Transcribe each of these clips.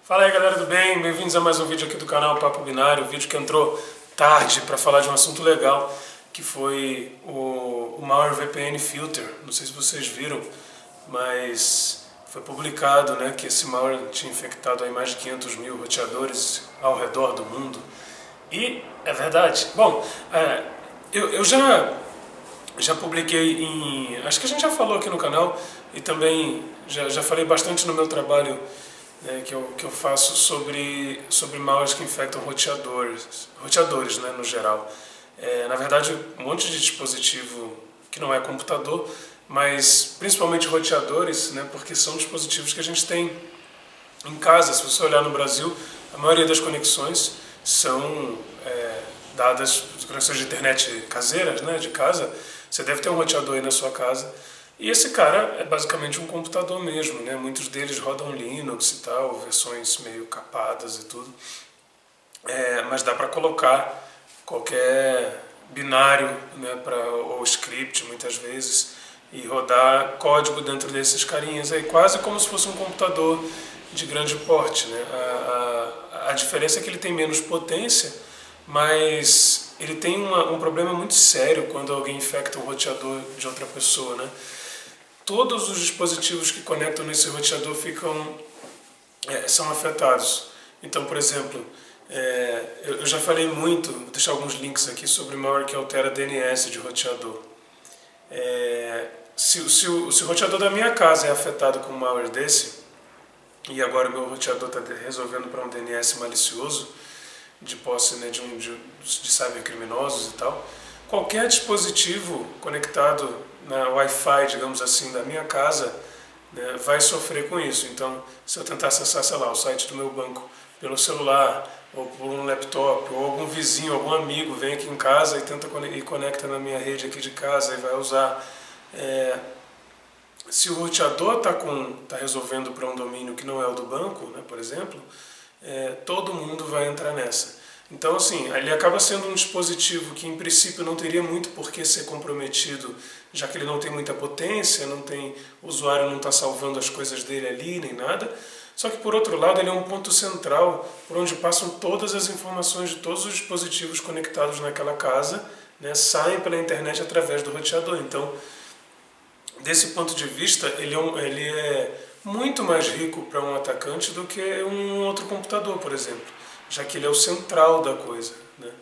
Fala aí galera do bem, bem-vindos a mais um vídeo aqui do canal Papo Binário, um vídeo que entrou tarde para falar de um assunto legal, que foi o malware VPN Filter. Não sei se vocês viram, mas foi publicado, né, que esse malware tinha infectado aí mais de 500 mil roteadores ao redor do mundo. E é verdade. Bom, eu já publiquei acho que a gente já falou aqui no canal e também já falei bastante no meu trabalho, né, que eu faço sobre malwares que infectam roteadores, né, no geral. Na verdade, um monte de dispositivo que não é computador, mas principalmente roteadores, né, porque são dispositivos que a gente tem em casa. Se você olhar no Brasil, a maioria das conexões são dadas, conexões de internet caseiras, né, de casa. Você deve ter um roteador aí na sua casa. E esse cara é basicamente um computador mesmo, né? Muitos deles rodam Linux e tal, versões meio capadas e tudo. Mas dá para colocar qualquer binário, né, ou script muitas vezes, e rodar código dentro desses carinhas aí, quase como se fosse um computador de grande porte, né? A diferença é que ele tem menos potência, mas ele tem um problema muito sério quando alguém infecta um roteador de outra pessoa, né? Todos os dispositivos que conectam nesse roteador são afetados. Então, por exemplo, eu já falei muito, vou deixar alguns links aqui sobre malware que altera DNS de roteador. Se o roteador da minha casa é afetado com um malware desse, e agora o meu roteador está resolvendo para um DNS malicioso, de posse, né, de cybercriminosos e tal, qualquer dispositivo conectado na Wi-Fi, digamos assim, da minha casa, né, vai sofrer com isso. Então, se eu tentar acessar, sei lá, o site do meu banco pelo celular, ou por um laptop, ou algum vizinho, algum amigo vem aqui em casa e conecta na minha rede aqui de casa e vai usar. Se o roteador está resolvendo para um domínio que não é o do banco, né, por exemplo, todo mundo vai entrar nessa. Então, assim, ele acaba sendo um dispositivo que, em princípio, não teria muito por que ser comprometido, já que ele não tem muita potência, o usuário não está salvando as coisas dele ali, nem nada. Só que, por outro lado, ele é um ponto central por onde passam todas as informações de todos os dispositivos conectados naquela casa, né, saem pela internet através do roteador. Então, desse ponto de vista, ele é muito mais rico para um atacante do que um outro computador, por exemplo, já que ele é o central da coisa, né?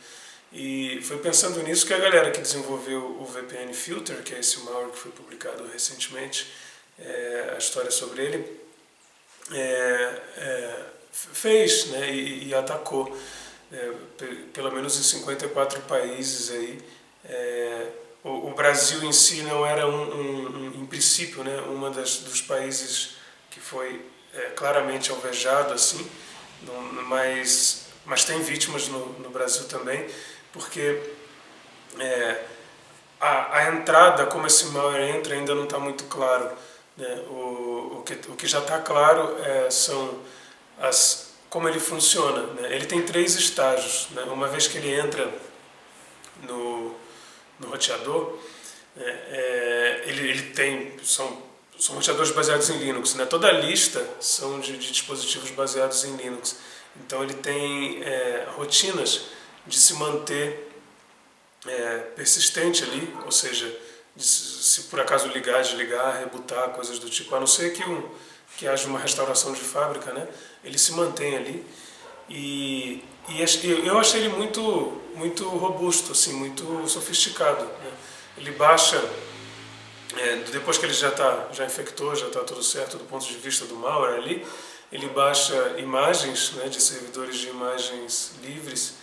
E foi pensando nisso que a galera que desenvolveu o VPN Filter, que é esse malware que foi publicado recentemente, a história sobre ele, fez, né, e atacou, pelo menos em 54 países aí. O Brasil em si não era em princípio, né, dos países que foi claramente alvejado assim, mas tem vítimas no Brasil também, porque a entrada, como esse malware entra, ainda não está muito claro, né? O que já está claro são como ele funciona, né? Ele tem 3 estágios, né? Uma vez que ele entra no roteador, ele tem, são roteadores baseados em Linux, né? Toda a lista são de dispositivos baseados em Linux. Então ele tem rotinas de se manter persistente ali, ou seja, se por acaso ligar, desligar, rebootar, coisas do tipo, a não ser que haja uma restauração de fábrica, né? Ele se mantém ali. E eu achei ele muito robusto, assim, muito sofisticado, né? Ele baixa, depois que ele já infectou, já está tudo certo do ponto de vista do malware ali, ele baixa imagens, né, de servidores de imagens livres,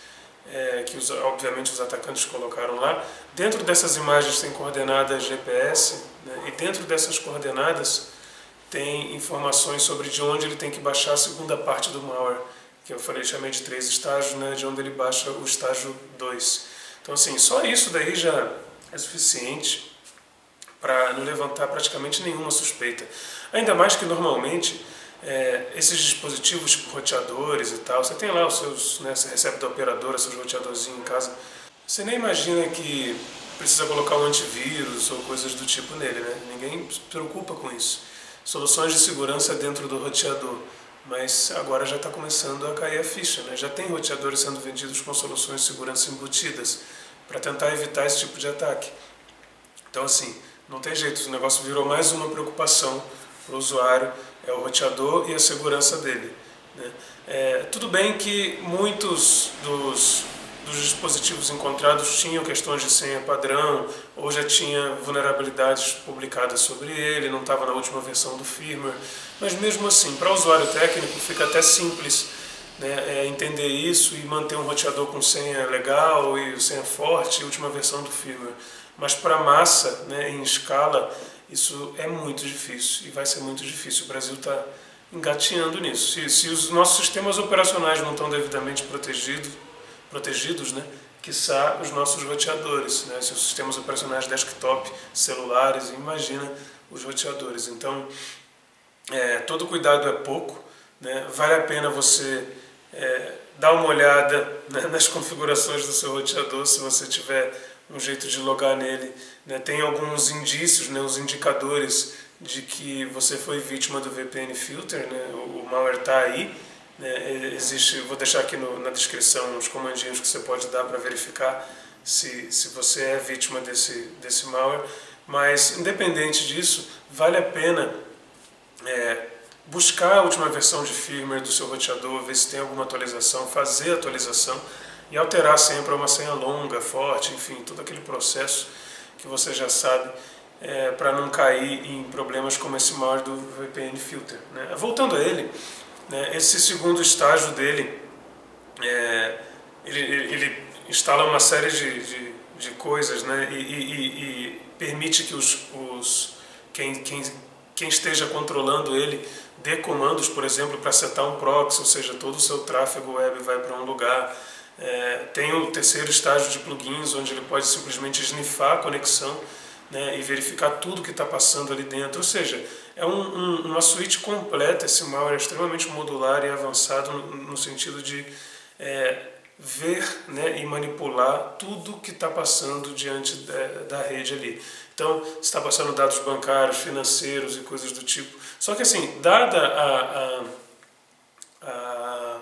que obviamente os atacantes colocaram lá. Dentro dessas imagens tem coordenadas GPS, né, e dentro dessas coordenadas tem informações sobre de onde ele tem que baixar a segunda parte do malware, que eu chamei de 3 estágios, né, de onde ele baixa o estágio 2. Então, assim, só isso daí já é suficiente para não levantar praticamente nenhuma suspeita. Ainda mais que, normalmente, esses dispositivos, tipo roteadores e tal, você tem lá os seus, né, você recebe da operadora seus roteadorzinhos em casa, você nem imagina que precisa colocar um antivírus ou coisas do tipo nele, né? Ninguém se preocupa com isso. Soluções de segurança dentro do roteador, mas agora já está começando a cair a ficha, né? Já tem roteadores sendo vendidos com soluções de segurança embutidas para tentar evitar esse tipo de ataque. Então assim, não tem jeito, o negócio virou mais uma preocupação para o usuário, é o roteador e a segurança dele, né? Tudo bem que muitos dos dispositivos encontrados tinham questões de senha padrão, ou já tinha vulnerabilidades publicadas sobre ele, não estava na última versão do firmware, mas mesmo assim, para o usuário técnico fica até simples, né, entender isso e manter um roteador com senha legal e senha forte e última versão do firmware. Mas para a massa, né, em escala, isso é muito difícil e vai ser muito difícil. O Brasil está engatinhando nisso. Se os nossos sistemas operacionais não estão devidamente protegidos, né, quiçá os nossos roteadores, né, se os sistemas operacionais desktop, celulares, imagina os roteadores. Então, todo cuidado é pouco, né, vale a pena você dar uma olhada, né, nas configurações do seu roteador, se você tiver um jeito de logar nele, né, tem alguns indícios, né, os indicadores de que você foi vítima do VPN Filter, né, o malware está aí. Existe, vou deixar aqui na descrição os comandinhos que você pode dar para verificar se você é vítima desse malware, mas independente disso, vale a pena buscar a última versão de firmware do seu roteador, ver se tem alguma atualização, fazer a atualização e alterar sempre uma senha longa, forte, enfim, todo aquele processo que você já sabe, para não cair em problemas como esse malware do VPN Filter, né? Voltando a ele, esse segundo estágio dele, ele instala uma série de coisas, né, e permite que quem esteja controlando ele dê comandos, por exemplo, para setar um proxy, ou seja, todo o seu tráfego web vai para um lugar. Tem o terceiro estágio de plugins, onde ele pode simplesmente snifar a conexão, né, e verificar tudo que está passando ali dentro. Ou seja, é uma suíte completa. Esse malware é extremamente modular e avançado no sentido de ver, né, e manipular tudo que está passando diante da rede ali. Então, está passando dados bancários, financeiros e coisas do tipo. Só que assim, dada a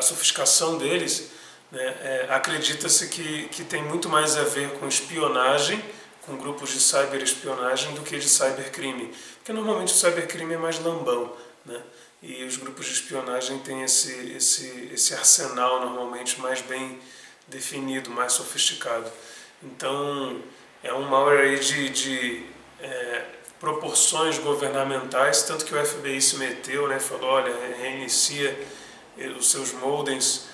sofisticação deles, né, acredita-se que tem muito mais a ver com espionagem, com grupos de cyberespionagem, do que de cybercrime. Porque normalmente o cybercrime é mais lambão, né? E os grupos de espionagem têm esse arsenal normalmente mais bem definido, mais sofisticado. Então, é um malware aí de proporções governamentais, tanto que o FBI se meteu, né, falou, olha, reinicia os seus modems,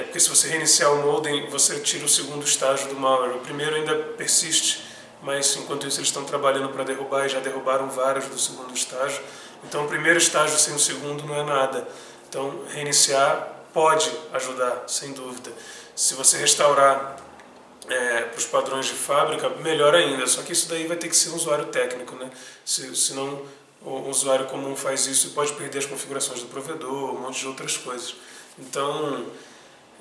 porque se você reiniciar o modem, você tira o segundo estágio do malware. O primeiro ainda persiste, mas enquanto isso eles estão trabalhando para derrubar e já derrubaram vários do segundo estágio. Então o primeiro estágio sem o segundo não é nada. Então reiniciar pode ajudar, sem dúvida. Se você restaurar para os padrões de fábrica, melhor ainda. Só que isso daí vai ter que ser um usuário técnico, né? Senão o usuário comum faz isso e pode perder as configurações do provedor, um monte de outras coisas. Então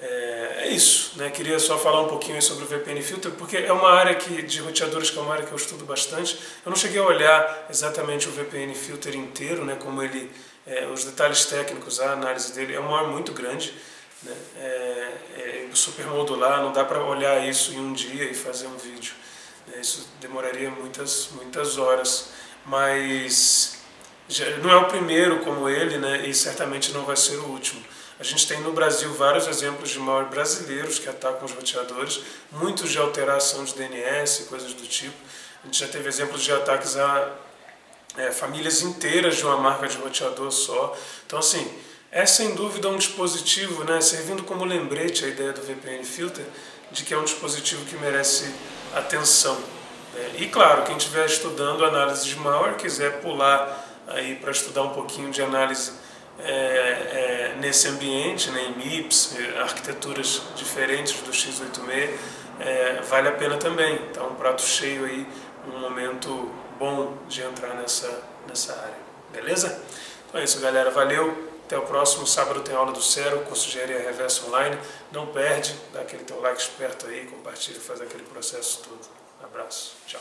é isso, né? Queria só falar um pouquinho sobre o VPN Filter, porque é uma área de roteadores, que é uma área que eu estudo bastante. Eu não cheguei a olhar exatamente o VPN Filter inteiro, né? Como ele, os detalhes técnicos, a análise dele é uma área muito grande, né? Super modular, não dá para olhar isso em um dia e fazer um vídeo, né? Isso demoraria muitas horas, mas não é o primeiro como ele, né? E certamente não vai ser o último. A gente tem no Brasil vários exemplos de malware brasileiros que atacam os roteadores, muitos de alteração de DNS e coisas do tipo. A gente já teve exemplos de ataques a famílias inteiras de uma marca de roteador só. Então, assim, é sem dúvida um dispositivo, né, servindo como lembrete a ideia do VPN Filter, de que é um dispositivo que merece atenção. E, claro, quem estiver estudando análise de malware, quiser pular aí para estudar um pouquinho de análise nesse ambiente, né, em MIPS, arquiteturas diferentes do x86, vale a pena também. Tá um prato cheio aí, um momento bom de entrar nessa área. Beleza? Então é isso, galera. Valeu. Até o próximo sábado tem aula do Zero, curso de engenharia reversa online. Não perde, dá aquele teu like esperto aí, compartilha, faz aquele processo todo. Um abraço. Tchau.